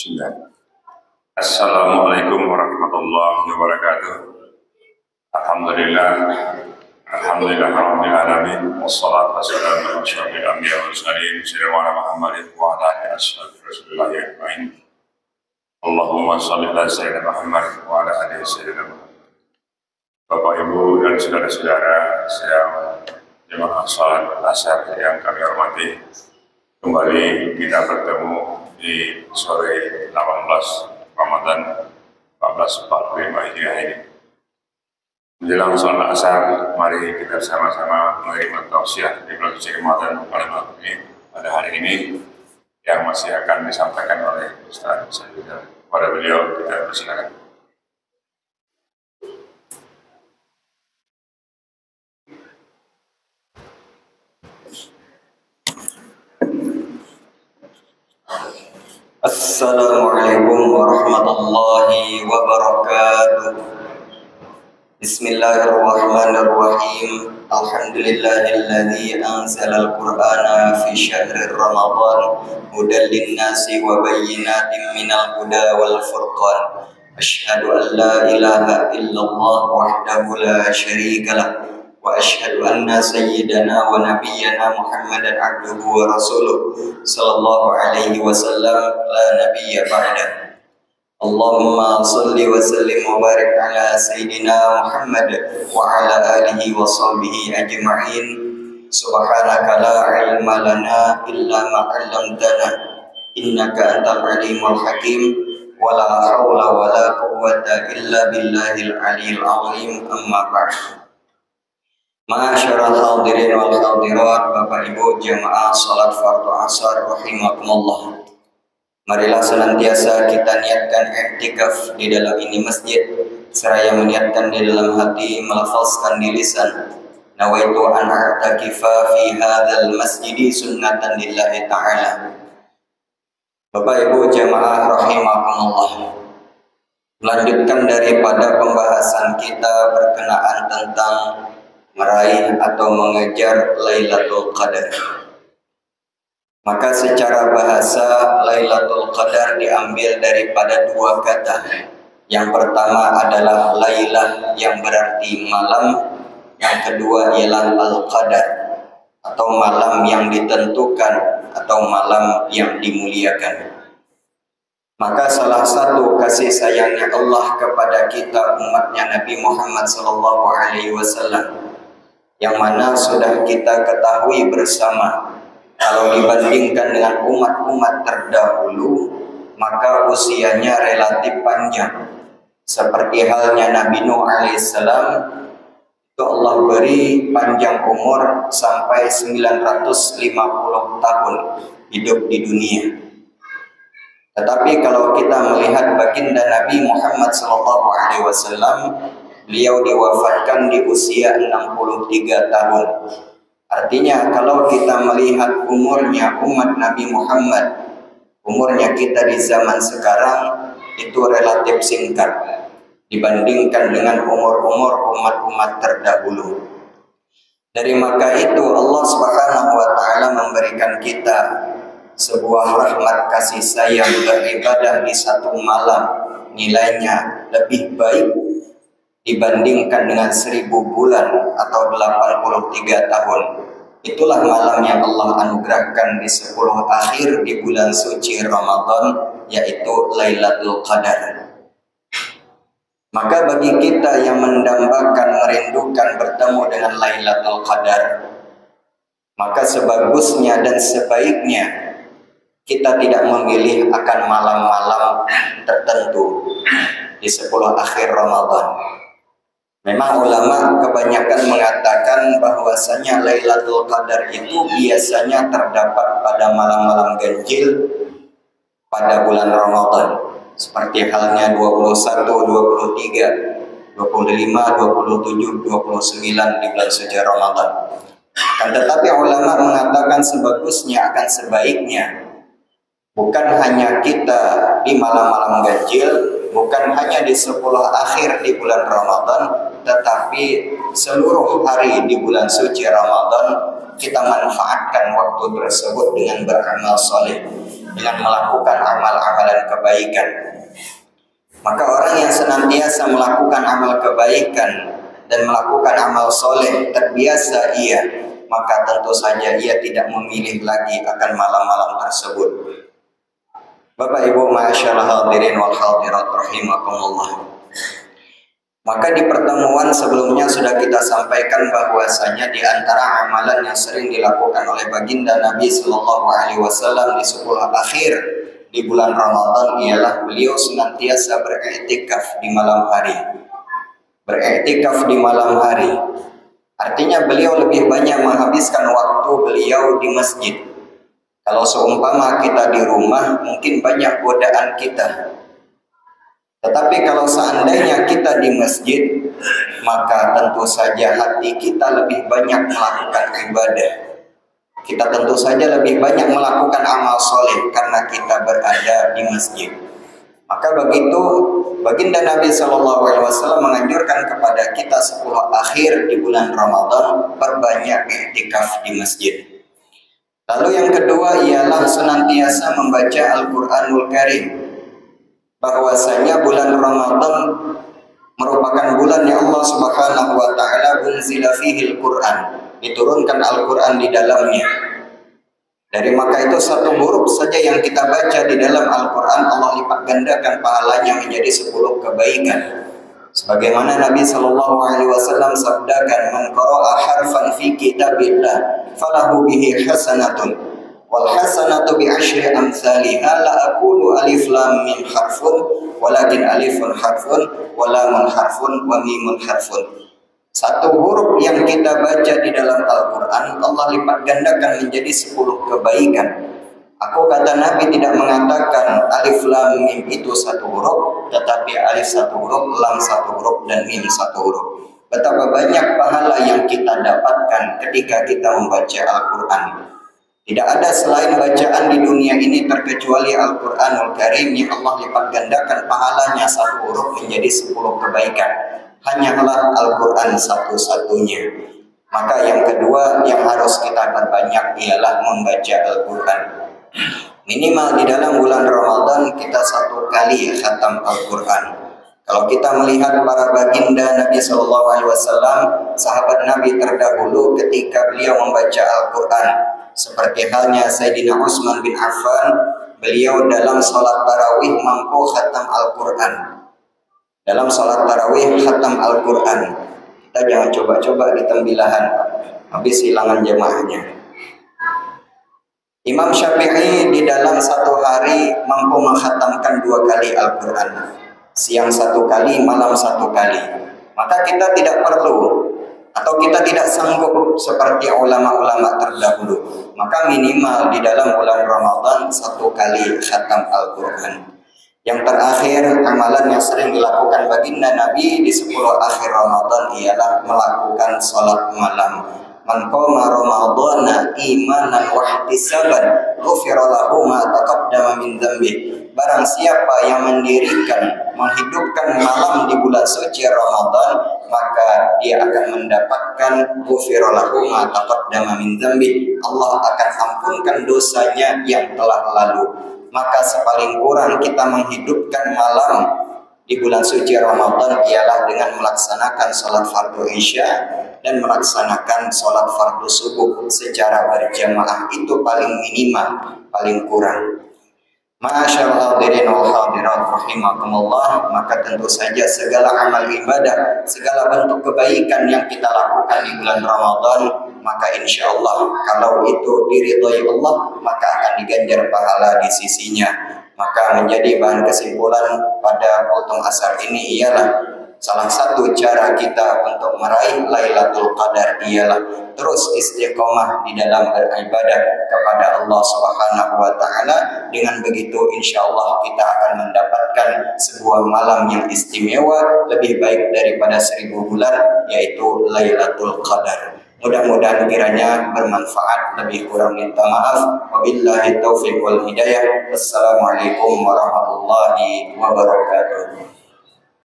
Bismillah. Assalamualaikum warahmatullahi wabarakatuh. Alhamdulillah rabbil alamin wassalatu wassalamu ala asyrofil anbiya'i wal mursalin sayyidina Muhammadin wa ala alihi wasallam ajma'in. Allahumma shalli ala sayyidina Muhammad wa ala alihi sayyidina Muhammad. Bapak Ibu dan saudara-saudara yang jemaah salat asar yang kami hormati, kembali kita bertemu di sore 18 Ramadan 1445 Hijriah ini. Menjelang sholat asar, mari kita sama-sama menerima tausiah di bulan suci Ramadan pada hari ini yang masih akan disampaikan oleh Ustaz Sayyidina. Pada beliau kita persilakan. Assalamualaikum warahmatullahi wabarakatuh. Bismillahirrahmanirrahim. Alhamdulillahilladzi anzalal Qur'ana fi syahri Ramadan hudan lin-nasi wa bayyinatin minal huda wal furqan. Asyhadu an la ilaha illallah wahdahu la syarika lah wa asyhadu anna sayyidana wa nabiyyana Muhammadan abduhu wa rasuluh sallallahu alaihi wasallam la nabiyya ba'da. Allahumma salli wa sallim wa barik ala sayyidina Muhammad wa ala alihi wa sahbihi ajma'in. Subhanaka la ilma lana illa ma 'allamtana innaka antal alimul hakim wa la haula wa la quwwata illa billahil aliyyil azim. Amma ba'd. Ma'asyiral hadirin wal hadirat, Bapak Ibu jamaah salat fardu asar rahimakumullah. Marilah senantiasa kita niatkan i'tikaf di dalam ini masjid, seraya meniatkan di dalam hati, melafazkan di lisan, nawaitu an a'takifa fi hadzal masjidi sunnatan lillahi ta'ala. Bapak Ibu jamaah rahimakumullah, melanjutkan daripada pembahasan kita berkenaan tentang meraih atau mengejar Lailatul Qadar. Maka secara bahasa Lailatul Qadar diambil daripada dua kata. Yang pertama adalah Lailah yang berarti malam, yang kedua ialah Al-Qadar atau malam yang ditentukan atau malam yang dimuliakan. Maka salah satu kasih sayangnya Allah kepada kita umatnya Nabi Muhammad SAW, yang mana sudah kita ketahui bersama, kalau dibandingkan dengan umat-umat terdahulu, maka usianya relatif panjang. Seperti halnya Nabi Nuh alaihissalam, itu Allah beri panjang umur sampai 950 tahun hidup di dunia. Tetapi kalau kita melihat baginda Nabi Muhammad SAW, beliau diwafatkan di usia 63 tahun. Artinya kalau kita melihat umurnya umat Nabi Muhammad, umurnya kita di zaman sekarang itu relatif singkat dibandingkan dengan umur-umur umat-umat terdahulu. Dari maka itu Allah Subhanahu wa taala memberikan kita sebuah rahmat kasih sayang beribadah di satu malam nilainya lebih baik dibandingkan dengan 1000 bulan atau 83 tahun. Itulah malam yang Allah anugerahkan di 10 akhir di bulan suci Ramadan, yaitu Lailatul Qadar. Maka bagi kita yang mendambakan, merindukan bertemu dengan Lailatul Qadar, maka sebagusnya dan sebaiknya kita tidak memilih akan malam-malam tertentu di 10 akhir Ramadan. Memang ulama kebanyakan mengatakan bahwasanya Lailatul Qadar itu biasanya terdapat pada malam-malam ganjil pada bulan Ramadan, seperti halnya 21, 23, 25, 27, 29 di bulan suci Ramadan. Kan tetapi ulama mengatakan sebagusnya akan sebaiknya bukan hanya kita di malam-malam ganjil, bukan hanya di 10 akhir di bulan Ramadan, tetapi seluruh hari di bulan suci Ramadan kita manfaatkan waktu tersebut dengan beramal soleh. dengan melakukan amal-amalan kebaikan. Maka orang yang senantiasa melakukan amal kebaikan dan melakukan amal soleh terbiasa ia, maka tentu saja ia tidak memilih lagi akan malam-malam tersebut. Bapak Ibu ma'asyiral hadirin wal hadirat rahimakumullah. Maka di pertemuan sebelumnya sudah kita sampaikan bahwasanya di antara amalan yang sering dilakukan oleh baginda Nabi Sallallahu Alaihi Wasallam di 10 akhir di bulan Ramadan ialah beliau senantiasa beriktikaf di malam hari. Beriktikaf di malam hari artinya beliau lebih banyak menghabiskan waktu beliau di masjid. Kalau seumpama kita di rumah mungkin banyak godaan kita. Tetapi kalau seandainya kita di masjid, maka tentu saja hati kita lebih banyak melakukan ibadah. Kita tentu saja lebih banyak melakukan amal soleh karena kita berada di masjid. Maka begitu baginda Nabi SAW menganjurkan kepada kita 10 akhir di bulan Ramadan perbanyak iktikaf di masjid. Lalu yang kedua ialah senantiasa membaca Al-Quranul Karim. Bahwasanya bulan Ramadan merupakan bulan yang Allah Subhanahu wa taala unzila fihil Quran, diturunkan Al-Quran di dalamnya. Dari maka itu satu huruf saja yang kita baca di dalam Al-Quran Allah lipat gandakan pahalanya menjadi 10 kebaikan. Sebagaimana Nabi Sallallahu Alaihi Wasallam sabdakan, "Man qara'a harfan fi kitabillah falahu bihi hasanatun. Wal hasanatu bi asyri amsalihha la aqulu alif lam mim harfun walakin alifun harfun wa lamun harfun wa mimun harfun." Satu huruf yang kita baca di dalam Al-Quran Allah lipat gandakan menjadi 10 kebaikan. Aku kata Nabi tidak mengatakan alif lam mim itu satu huruf, tetapi alif satu huruf, lam satu huruf, dan mim satu huruf. Betapa banyak pahala yang kita dapatkan ketika kita membaca Al-Quran. Tidak ada selain bacaan di dunia ini terkecuali Al-Quranul Karim yang Allah lipat gandakan pahalanya satu huruf menjadi 10 kebaikan. Hanyalah Al-Quran satu-satunya. Maka yang kedua yang harus kita perbanyak ialah membaca Al-Quran. Minimal di dalam bulan Ramadan kita 1 kali khatam Al-Quran. Kalau kita melihat para baginda Nabi SAW, sahabat Nabi terdahulu ketika beliau membaca Al-Quran, seperti halnya Sayyidina Utsman bin Affan, beliau dalam sholat tarawih mampu khatam Al-Quran. Dalam sholat tarawih khatam Al-Quran. Kita jangan coba-coba di tembilahan, habis hilangan jemaahnya. Imam Syafi'i di dalam satu hari mampu menghatamkan 2 kali Al-Quran. Siang 1 kali, malam 1 kali. Maka kita tidak perlu atau kita tidak sanggup seperti ulama-ulama terdahulu. Maka minimal di dalam bulan Ramadan 1 kali khatam Al-Quran. Yang terakhir, amalan yang sering dilakukan baginda Nabi di 10 akhir Ramadan ialah melakukan salat malam. Man qama Ramadhana imanan wa ihtisaban ghufira lahu ma taqaddama min dhanbi. Barang siapa yang menghidupkan malam di bulan suci Ramadan, maka dia akan mendapatkan ghufira lahu ma taqaddama min dhanbi. Allah akan ampunkan dosanya yang telah lalu. Maka sepaling kurang kita menghidupkan malam di bulan suci Ramadan ialah dengan melaksanakan sholat fardu isya dan melaksanakan sholat fardu subuh secara berjamaah. Itu paling minimal, paling kurang. Ma'asyiral hadirin wal hadirat rahimakumullah. Maka tentu saja segala amal ibadah, segala bentuk kebaikan yang kita lakukan di bulan Ramadan, maka insya Allah kalau itu diridhoi Allah, maka akan diganjar pahala di sisinya. Maka menjadi bahan kesimpulan pada kultum asar ini ialah salah satu cara kita untuk meraih Lailatul Qadar ialah terus istiqomah di dalam beribadah kepada Allah Subhanahu wa taala. Dengan begitu insya Allah kita akan mendapatkan sebuah malam yang istimewa lebih baik daripada 1000 bulan, yaitu Lailatul Qadar. Mudah-mudahan kiranya bermanfaat. Lebih kurang minta maaf. Wabillahi taufiq wal hidayah. Wassalamualaikum warahmatullahi wabarakatuh.